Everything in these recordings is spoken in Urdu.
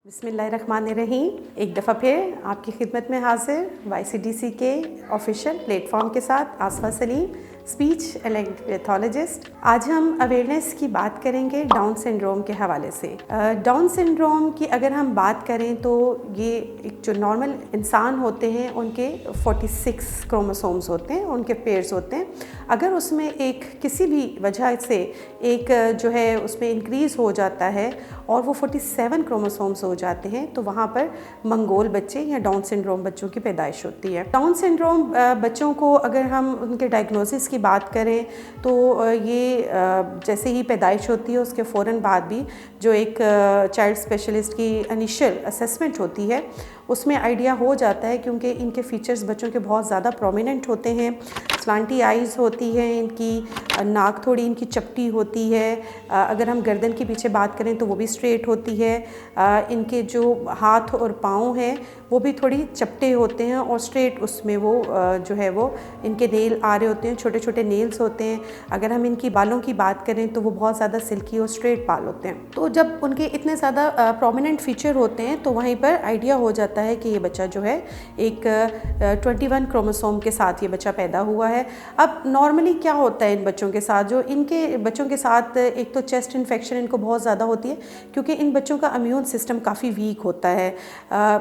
بسم اللہ الرحمن الرحیم. ایک دفعہ پھر آپ کی خدمت میں حاضر YCDC کے آفیشیل پلیٹ فارم کے ساتھ آصفہ سلیم, اسپیچ اینڈ پیتھولوجسٹ. آج ہم اویئرنیس کی بات کریں گے ڈاؤن سنڈروم کے حوالے سے. ڈاؤن سنڈروم کی اگر ہم بات کریں تو یہ ایک جو نارمل انسان ہوتے ہیں ان کے 46 کروموسومز ہوتے ہیں, ان کے پیئرز ہوتے ہیں. اگر اس میں ایک کسی بھی وجہ سے ایک جو ہے اس میں انکریز ہو جاتا ہے اور وہ 47 کروموسومز ہو جاتے ہیں تو وہاں پر منگول بچے یا ڈاؤن سنڈروم بچوں کی پیدائش ہوتی ہے. ڈاؤن سنڈروم بچوں کو اگر ہم ان کے ڈائگنوسس کی بات کریں تو یہ جیسے ہی پیدائش ہوتی ہے اس کے فوراً بعد بھی جو ایک چائلڈ اسپیشلسٹ کی انیشیل اسیسمنٹ ہوتی ہے اس میں آئیڈیا ہو جاتا ہے, کیونکہ ان کے فیچرز بچوں کے بہت زیادہ پرومیننٹ ہوتے ہیں. سلانٹی آئیز ہوتی ہیں ان کی, ناک تھوڑی ان کی چپٹی ہوتی ہے. اگر ہم گردن کے پیچھے بات کریں تو وہ بھی اسٹریٹ ہوتی ہے. ان کے جو ہاتھ اور پاؤں ہیں وہ بھی تھوڑی چپٹے ہوتے ہیں اور اسٹریٹ اس میں وہ جو ہے وہ ان کے نیل آ رہے ہوتے ہیں, چھوٹے چھوٹے نیلز ہوتے ہیں. اگر ہم ان کی بالوں کی بات کریں تو وہ بہت زیادہ سلکی اور اسٹریٹ بال ہوتے ہیں. تو جب ان کے اتنے زیادہ پرومیننٹ فیچر ہوتے ہیں تو وہیں پر آئیڈیا ہو جاتا ہے کہ یہ بچہ جو ہے ایک 21 کروموسوم کے ساتھ یہ بچہ پیدا ہوا ہے. اب نارملی کیا ہوتا ہے ان بچوں کے ساتھ, جو ان کے بچوں کے ساتھ ایک تو چیسٹ انفیکشن ان کو بہت زیادہ ہوتی ہے کیونکہ ان بچوں کا امیون سسٹم کافی ویک ہوتا ہے.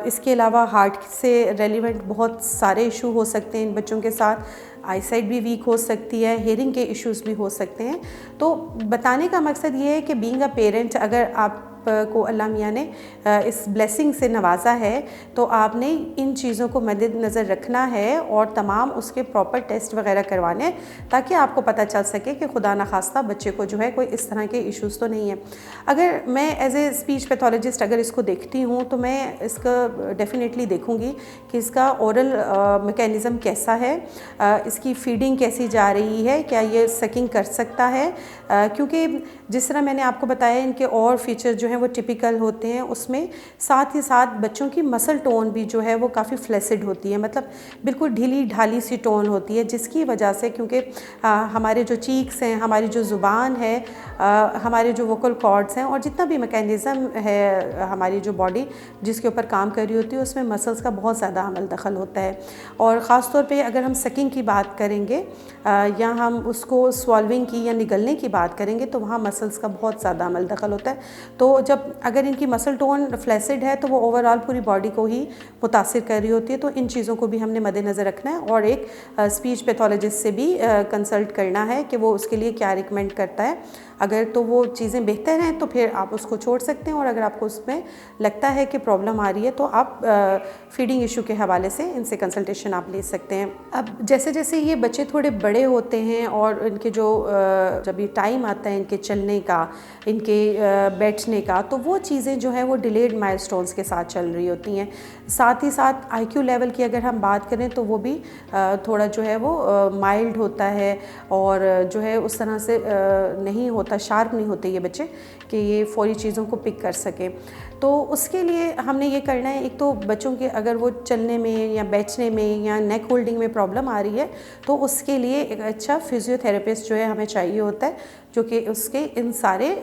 اس کے علاوہ ہارٹ سے ریلیونٹ بہت سارے ایشو ہو سکتے ہیں ان بچوں کے ساتھ. آئی سائٹ بھی ویک ہو سکتی ہے, ہیئرنگ کے ایشوز بھی ہو سکتے ہیں. تو بتانے کا مقصد یہ ہے کہ بینگ اے پیرنٹ اگر آپ کو اللہ میاں نے اس بلیسنگ سے نوازا ہے تو آپ نے ان چیزوں کو مد نظر رکھنا ہے اور تمام اس کے پراپر ٹیسٹ وغیرہ کروانے تاکہ آپ کو پتہ چل سکے کہ خدا نخواستہ بچے کو جو ہے کوئی اس طرح کے ایشوز تو نہیں ہیں. اگر میں ایز اے اسپیچ پیتھولوجسٹ اگر اس کو دیکھتی ہوں تو میں اس کا ڈیفینیٹلی دیکھوں گی کہ اس کا اورل میکینزم کیسا ہے, اس کی فیڈنگ کیسی جا رہی ہے, کیا یہ سکنگ کر سکتا ہے. کیونکہ جس طرح میں نے آپ کو بتایا ان کے اور فیچر جو ہیں وہ ٹپیکل ہوتے ہیں, اس میں ساتھ ہی ساتھ بچوں کی مسل ٹون بھی جو ہے وہ کافی فلیسڈ ہوتی ہے, مطلب بالکل ڈھیلی ڈھالی سی ٹون ہوتی ہے, جس کی وجہ سے کیونکہ ہمارے جو چیکس ہیں, ہماری جو زبان ہے, ہمارے جو ووکل کارڈز ہیں اور جتنا بھی میکینزم ہے ہماری جو باڈی جس کے اوپر کام کر رہی ہوتی ہے اس میں مسلس کا بہت زیادہ عمل دخل ہوتا ہے. اور خاص طور پہ اگر ہم سکنگ کی بات کریں گے یا ہم اس کو سوالونگ کی یا نگلنے کی بات کریں گے تو وہاں مسلس کا بہت زیادہ عمل دخل ہوتا ہے. تو جب اگر ان کی مسل ٹون فلیسڈ ہے تو وہ اوور آل پوری باڈی کو ہی متاثر کر رہی ہوتی ہے. تو ان چیزوں کو بھی ہم نے مد نظر رکھنا ہے اور ایک اسپیچ پیتھولوجسٹ سے بھی کنسلٹ کرنا ہے کہ وہ اس کے لیے کیا ریکمینڈ کرتا ہے. اگر تو وہ چیزیں بہتر ہیں تو پھر آپ اس کو چھوڑ سکتے ہیں, اور اگر آپ کو اس میں لگتا ہے کہ پرابلم آ رہی ہے تو آپ فیڈنگ ایشو کے حوالے سے ان سے کنسلٹیشن آپ لے سکتے ہیں. اب جیسے جیسے یہ بچے تھوڑے بڑے ہوتے ہیں اور ان کے جو جب یہ ٹائم آتا ہے ان کے چلنے کا, ان کے بیٹھنے کا, تو وہ چیزیں جو ہیں وہ ڈیلیڈ مائل سٹونز کے ساتھ چل رہی ہوتی ہیں. ساتھ ہی ساتھ آئی کیو لیول کی اگر ہم بات کریں تو وہ بھی تھوڑا جو ہے وہ مائلڈ ہوتا ہے اور جو ہے اس طرح سے نہیں ہوتا, شارپ نہیں ہوتے یہ بچے کہ یہ فوری چیزوں کو پک کر سکیں. تو اس کے لیے ہم نے یہ کرنا ہے, ایک تو بچوں کے اگر وہ چلنے میں یا بیٹھنے میں یا نیک ہولڈنگ میں پرابلم آ رہی ہے تو اس کے لیے ایک اچھا فزیو تھراپسٹ جو ہے ہمیں چاہیے ہوتا ہے, جو کہ اس کے ان سارے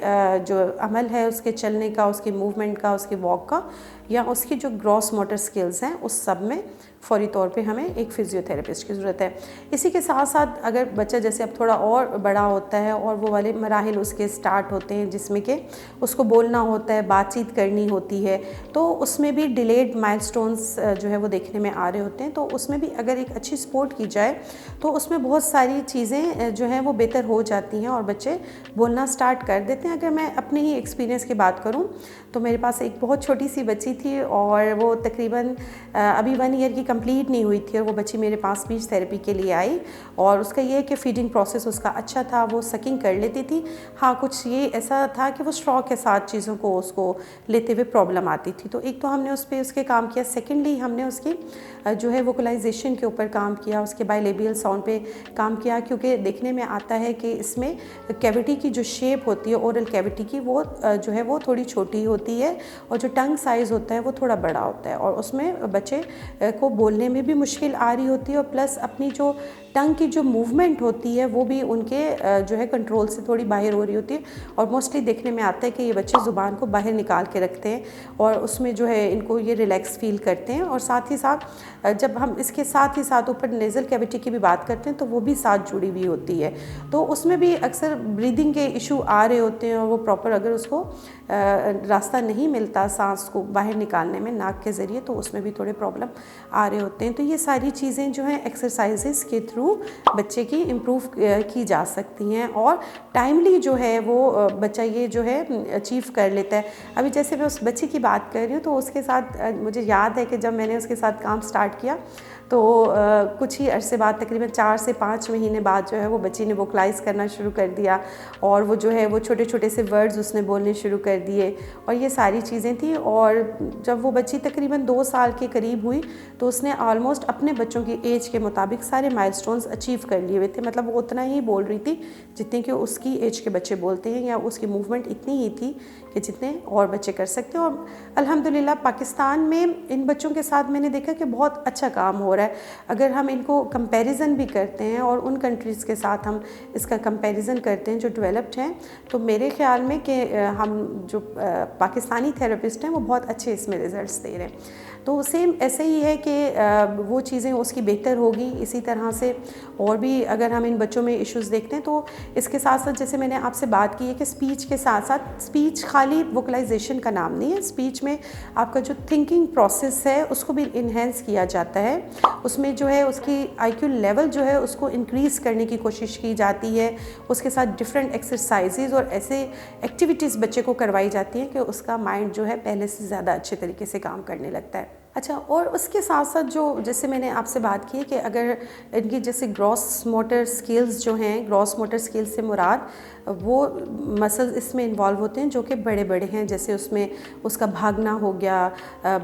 جو عمل ہے اس کے چلنے کا, اس کے موومنٹ کا, اس کے واک کا یا اس کی جو گراس موٹر سکلز ہیں اس سب میں فوری طور پہ ہمیں ایک فزیو تھراپسٹ کی ضرورت ہے. اسی کے ساتھ ساتھ اگر بچہ جیسے اب تھوڑا اور بڑا ہوتا ہے اور وہ والے مراحل اس کے سٹارٹ ہوتے ہیں جس میں کہ اس کو بولنا ہوتا ہے, بات چیت کرنی ہوتی ہے, تو اس میں بھی ڈیلیڈ مائل سٹونز جو ہے وہ دیکھنے میں آ رہے ہوتے ہیں. تو اس میں بھی اگر ایک اچھی سپورٹ کی جائے تو اس میں بہت ساری چیزیں جو ہیں وہ بہتر ہو جاتی ہیں اور بچے بولنا سٹارٹ کر دیتے ہیں. اگر میں اپنے ہی ایکسپیرینس کی بات کروں تو میرے پاس ایک بہت چھوٹی سی بچی تھی اور وہ تقریباً ابھی 1 ایئر کی کمپلیٹ نہیں ہوئی تھی, اور وہ بچی میرے پاس اسپیچ تھیراپی کے لیے آئی. اور اس کا یہ ہے کہ فیڈنگ پروسیس اس کا اچھا تھا, وہ سکنگ کر لیتی تھی. ہاں کچھ یہ ایسا تھا کہ وہ اسٹرا کے ساتھ چیزوں کو اس کو لیتے ہوئے پرابلم آتی تھی. تو ایک تو ہم نے اس پہ اس کے کام کیا, سیکنڈلی ہم نے اس کی جو ہے ووکلائزیشن کے اوپر کام کیا, اس کے بائیلیبیل ساؤنڈ پہ کام کیا, کیونکہ دیکھنے میں آتا ہے کہ اس میں کیوٹی کی جو شیپ ہوتی ہے اورل کیوٹی کی وہ جو ہے وہ تھوڑی چھوٹی ہوتی ہے اور جو ٹنگ سائز ہوتا ہے وہ تھوڑا بڑا ہوتا ہے, اور اس میں بچے کو بولنے میں بھی مشکل آ رہی ہوتی ہے اور پلس اپنی جو ٹنگ کی جو موومنٹ ہوتی ہے وہ بھی ان کے جو ہے کنٹرول سے تھوڑی باہر ہو رہی ہوتی ہے، اور موسٹلی دیکھنے میں آتا ہے کہ یہ بچے زبان کو باہر نکال کے رکھتے ہیں اور اس میں جو ہے ان کو یہ ریلیکس فیل کرتے ہیں. اور ساتھ ہی ساتھ جب ہم اس کے ساتھ ہی ساتھ اوپر نیزل کیویٹی کی بھی بات کرتے ہیں تو وہ بھی ساتھ جڑی ہوئی ہوتی ہے، تو اس میں بھی اکثر بریدنگ کے ایشو آ رہے ہوتے ہیں، اور وہ پراپر اگر اس کو راستہ نہیں ملتا سانس کو باہر نکالنے میں ناک کے ذریعے تو اس میں بھی تھوڑے پرابلم آ رہے ہوتے ہیں. تو یہ ساری چیزیں جو ہیں ایکسرسائزز کے تھرو بچے کی امپروو کی جا سکتی ہیں، اور ٹائملی جو ہے وہ بچہ یہ جو ہے اچیو کر لیتا ہے. ابھی جیسے میں اس بچے کی بات کر رہی ہوں تو اس کے ساتھ مجھے یاد ہے کہ جب میں نے اس کے ساتھ کام سٹارٹ کیا تو کچھ ہی عرصے بعد تقریباً 4 سے 5 مہینے بعد جو ہے وہ بچی نے ووکلائز کرنا شروع کر دیا، اور وہ جو ہے وہ چھوٹے چھوٹے سے ورڈز اس نے بولنے شروع کر دیے، اور یہ ساری چیزیں تھیں. اور جب وہ بچی تقریباً 2 سال کے قریب ہوئی تو اس نے آلموسٹ اپنے بچوں کی ایج کے مطابق سارے مائل سٹونز اچیو کر لیے ہوئے تھے. مطلب وہ اتنا ہی بول رہی تھی جتنے کہ اس کی ایج کے بچے بولتے ہیں، یا اس کی موومنٹ اتنی ہی تھی کہ جتنے اور بچے کر سکتے ہیں. اور الحمدللہ پاکستان میں ان بچوں کے ساتھ میں نے دیکھا کہ بہت اچھا کام ہو رہا ہے. اگر ہم ان کو کمپیریزن بھی کرتے ہیں اور ان کنٹریز کے ساتھ ہم اس کا کمپیریزن کرتے ہیں جو ڈیولپڈ ہیں، تو میرے خیال میں کہ ہم جو پاکستانی تھراپسٹ ہیں وہ بہت اچھے اس میں ریزلٹس دے رہے ہیں. تو سیم ایسے ہی ہے کہ وہ چیزیں اس کی بہتر ہوگی. اسی طرح سے اور بھی اگر ہم ان بچوں میں ایشوز دیکھتے ہیں تو اس کے ساتھ ساتھ جیسے میں نے آپ سے بات کی ہے کہ اسپیچ کے ساتھ ساتھ اسپیچ خالی ووکلائزیشن کا نام نہیں ہے. اسپیچ میں آپ کا جو تھنکنگ پروسیس ہے اس کو بھی انہینس کیا جاتا ہے. اس میں جو ہے اس کی آئی کیو لیول جو ہے اس کو انکریز کرنے کی کوشش کی جاتی ہے. اس کے ساتھ ڈفرینٹ ایکسرسائزز اور ایسے ایکٹیویٹیز بچے کو کروائی جاتی ہیں کہ اس کا مائنڈ جو ہے پہلے سے زیادہ اچھے طریقے سے کام کرنے لگتا ہے. اچھا، اور اس کے ساتھ ساتھ جو جیسے میں نے آپ سے بات کی ہے کہ اگر ان کی جیسے گراس موٹر سکلز جو ہیں، گراس موٹر سکلز سے مراد وہ مسلز اس میں انوالو ہوتے ہیں جو کہ بڑے بڑے ہیں. جیسے اس میں اس کا بھاگنا ہو گیا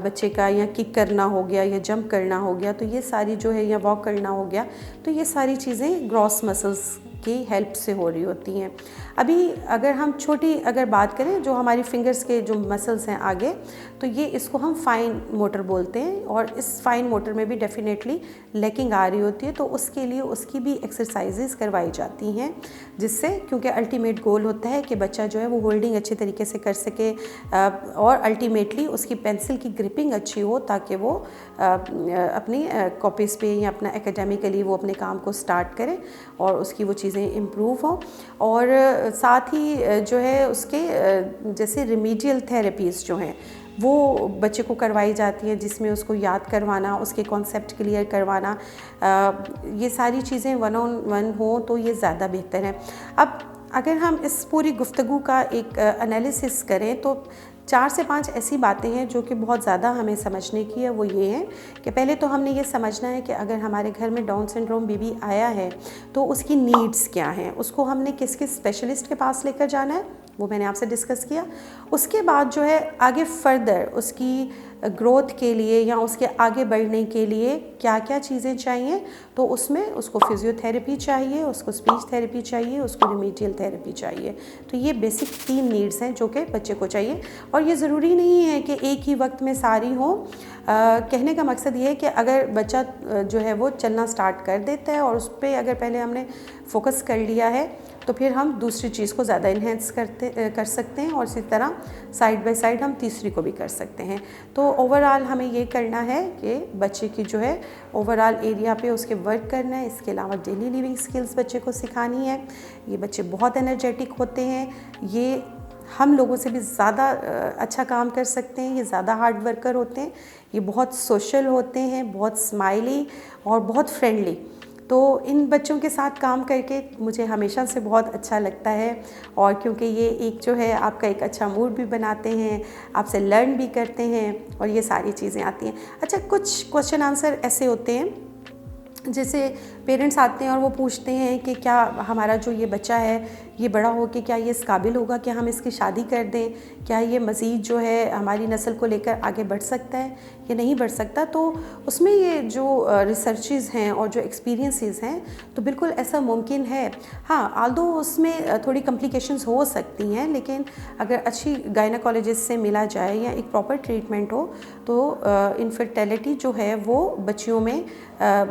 بچے کا، یا کک کرنا ہو گیا، یا جمپ کرنا ہو گیا، تو یہ ساری جو ہے، یا واک کرنا ہو گیا، تو یہ ساری چیزیں گراس مسلز کی ہیلپ سے ہو رہی ہوتی ہیں. ابھی اگر ہم چھوٹی اگر بات کریں جو ہماری فنگرز کے جو مسلز ہیں آگے، تو یہ اس کو ہم فائن موٹر بولتے ہیں، اور اس فائن موٹر میں بھی ڈیفینیٹلی لیکنگ آ رہی ہوتی ہے. تو اس کے لیے اس کی بھی ایکسرسائزز کروائی جاتی ہیں، جس سے کیونکہ الٹیمیٹ گول ہوتا ہے کہ بچہ جو ہے وہ ہولڈنگ اچھے طریقے سے کر سکے، اور الٹیمیٹلی اس کی پینسل کی گرپنگ اچھی ہو تاکہ وہ اپنی کاپیز پہ یا اپنا اکیڈیمیکلی وہ اپنے کام کو سٹارٹ کرے اور اس کی وہ چیزیں امپروو ہوں. اور ساتھ ہی جو ہے اس کے جیسے ریمیڈیل تھیراپیز جو ہیں وہ بچے کو کروائی جاتی ہیں، جس میں اس کو یاد کروانا، اس کے کانسیپٹ کلیئر کروانا، یہ ساری چیزیں 1 on 1 ہوں تو یہ زیادہ بہتر ہے. اب اگر ہم اس پوری گفتگو کا ایک انالیسس کریں تو 4 سے 5 ایسی باتیں ہیں جو کہ بہت زیادہ ہمیں سمجھنے کی ہے. وہ یہ ہیں کہ پہلے تو ہم نے یہ سمجھنا ہے کہ اگر ہمارے گھر میں ڈاؤن سنڈروم بیبی آیا ہے تو اس کی نیڈز کیا ہیں، اس کو ہم نے کس کس اسپیشلسٹ کے پاس لے کر جانا ہے، وہ میں نے آپ سے ڈسکس کیا. اس کے بعد جو ہے آگے فردر اس کی گروتھ کے لیے یا اس کے آگے بڑھنے کے لیے کیا کیا چیزیں چاہیے، تو اس میں اس کو فزیو تھیراپی چاہیے، اس کو اسپیچ تھیراپی چاہیے، اس کو ریمیڈیل تھیراپی چاہیے. تو یہ بیسک 3 نیڈز ہیں جو کہ بچے کو چاہیے، اور یہ ضروری نہیں ہے کہ ایک ہی وقت میں ساری ہوں. کہنے کا مقصد یہ ہے کہ اگر بچہ جو ہے وہ چلنا سٹارٹ کر دیتا ہے اور اس پہ اگر پہلے ہم نے فوکس کر لیا ہے تو پھر ہم دوسری چیز کو زیادہ انہینس کر سکتے ہیں، اور اسی طرح سائڈ بائی سائڈ ہم تیسری کو بھی کر سکتے ہیں. تو اوور آل ہمیں یہ کرنا ہے کہ بچے کی جو ہے اوور آل ایریا پہ اس کے ورک کرنا ہے. اس کے علاوہ ڈیلی لیونگ سکلز بچے کو سکھانی ہے. یہ بچے بہت انرجیٹک ہوتے ہیں، یہ ہم لوگوں سے بھی زیادہ اچھا کام کر سکتے ہیں، یہ زیادہ ہارڈ ورکر ہوتے ہیں، یہ بہت سوشل ہوتے ہیں، بہت اسمائلی اور بہت فرینڈلی. تو ان بچوں کے ساتھ کام کر کے مجھے ہمیشہ سے بہت اچھا لگتا ہے، اور کیونکہ یہ ایک جو ہے آپ کا ایک اچھا موڈ بھی بناتے ہیں، آپ سے لرن بھی کرتے ہیں، اور یہ ساری چیزیں آتی ہیں. اچھا، کچھ کوشچن آنسر ایسے ہوتے ہیں جیسے پیرنٹس آتے ہیں اور وہ پوچھتے ہیں کہ کیا ہمارا جو یہ بچہ ہے یہ بڑا ہو کے کیا یہ اس قابل ہوگا کہ ہم اس کی شادی کر دیں، کیا یہ مزید جو ہے ہماری نسل کو لے کر آگے بڑھ سکتا ہے یا نہیں بڑھ سکتا. تو اس میں یہ جو ریسرچز ہیں اور جو ایکسپیرینسز ہیں تو بالکل ایسا ممکن ہے. ہاں آلدو اس میں تھوڑی کمپلیکیشنز ہو سکتی ہیں، لیکن اگر اچھی گائنیکالوجسٹ سے ملا جائے یا ایک پراپر ٹریٹمنٹ ہو تو انفرٹیلٹی جو ہے وہ بچیوں میں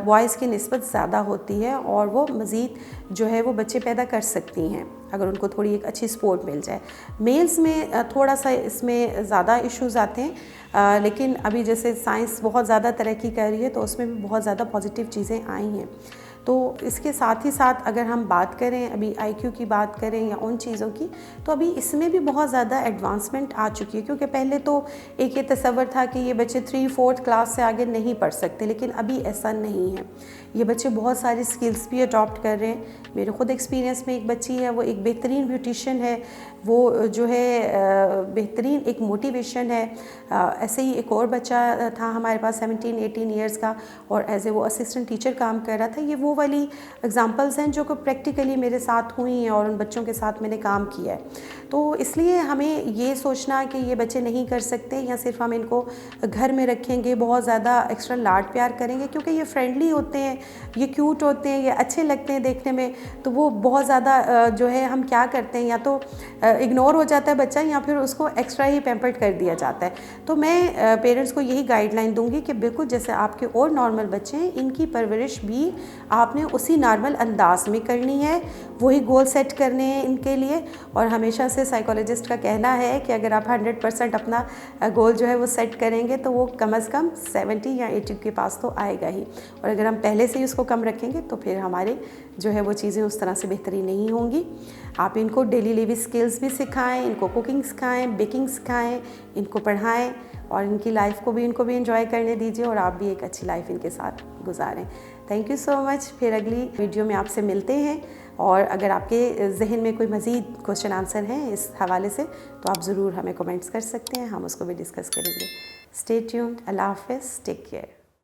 بوائز کی نسبت زیادہ ہوتی ہے اور وہ مزید جو ہے وہ بچے پیدا کر سکتی ہیں اگر ان کو تھوڑی ایک اچھی سپورٹ مل جائے. میلز میں تھوڑا سا اس میں زیادہ ایشوز آتے ہیں، لیکن ابھی جیسے سائنس بہت زیادہ ترقی کر رہی ہے تو اس میں بھی بہت زیادہ پازیٹیو چیزیں آئی ہیں. تو اس کے ساتھ ہی ساتھ اگر ہم بات کریں ابھی آئی کیو کی بات کریں یا ان چیزوں کی، تو ابھی اس میں بھی بہت زیادہ ایڈوانسمنٹ آ چکی ہے. کیونکہ پہلے تو ایک یہ تصور تھا کہ یہ بچے 3-4 کلاس سے آگے نہیں پڑھ سکتے، لیکن ابھی ایسا نہیں ہے. یہ بچے بہت ساری سکلز بھی اڈاپٹ کر رہے ہیں. میرے خود ایکسپیرینس میں ایک بچی ہے، وہ ایک بہترین بیوٹیشین ہے، وہ جو ہے بہترین ایک موٹیویشن ہے. ایسے ہی ایک اور بچہ تھا ہمارے پاس 17-18 ایئرس کا، اور ایز اے وہ اسسٹنٹ ٹیچر کام کر رہا تھا. یہ وہ والی اگزامپلس ہیں جو کہ پریکٹیکلی میرے ساتھ ہوئی ہیں اور ان بچوں کے ساتھ میں نے کام کیا ہے. تو اس لیے ہمیں یہ سوچنا کہ یہ بچے نہیں کر سکتے یا صرف ہم ان کو گھر میں رکھیں گے، بہت زیادہ ایکسٹرا لاڈ پیار کریں گے کیونکہ یہ فرینڈلی ہوتے ہیں، یہ کیوٹ ہوتے ہیں، یہ اچھے لگتے ہیں دیکھنے میں، تو وہ بہت زیادہ جو ہے ہم کیا کرتے ہیں یا تو اگنور ہو جاتا ہے بچہ یا پھر اس کو ایکسٹرا ہی پیمپرڈ کر دیا جاتا ہے. تو میں پیرنٹس کو یہی گائیڈ لائن دوں گی کہ بالکل جیسے آپ کے اور نارمل بچے ہیں، ان کی پرورش بھی آپ نے اسی نارمل انداز میں کرنی ہے، وہی گول سیٹ کرنے ہیں ان کے لیے. اور ہمیشہ سے سائیکالوجسٹ کا کہنا ہے کہ اگر آپ 100% اپنا گول جو ہے وہ سیٹ کریں گے تو وہ کم از کم 70 یا 80 کے پاس تو آئے گا ہی. اور اگر ہم پہلے سے ہی اس کو کم رکھیں گے تو پھر ہمارے جو ہے وہ چیزیں اس طرح سے بہتری نہیں ہوں گی. آپ ان کو ڈیلی لیوی سکلز بھی سکھائیں، ان کو کوکنگ سکھائیں، بیکنگ سکھائیں، ان کو پڑھائیں اور ان کی لائف کو بھی ان کو بھی انجوائے کرنے دیجیے اور آپ بھی ایک اچھی لائف ان کے ساتھ گزاریں. تھینک یو سو مچ. پھر اگلی ویڈیو میں آپ سے ملتے ہیں، اور اگر آپ کے ذہن میں کوئی مزید کوشچن آنسر ہیں اس حوالے سے تو آپ ضرور ہمیں کمنٹس کر سکتے ہیں، ہم اس کو بھی ڈسکس کریں گے. Stay tuned. اللہ حافظ. Take care.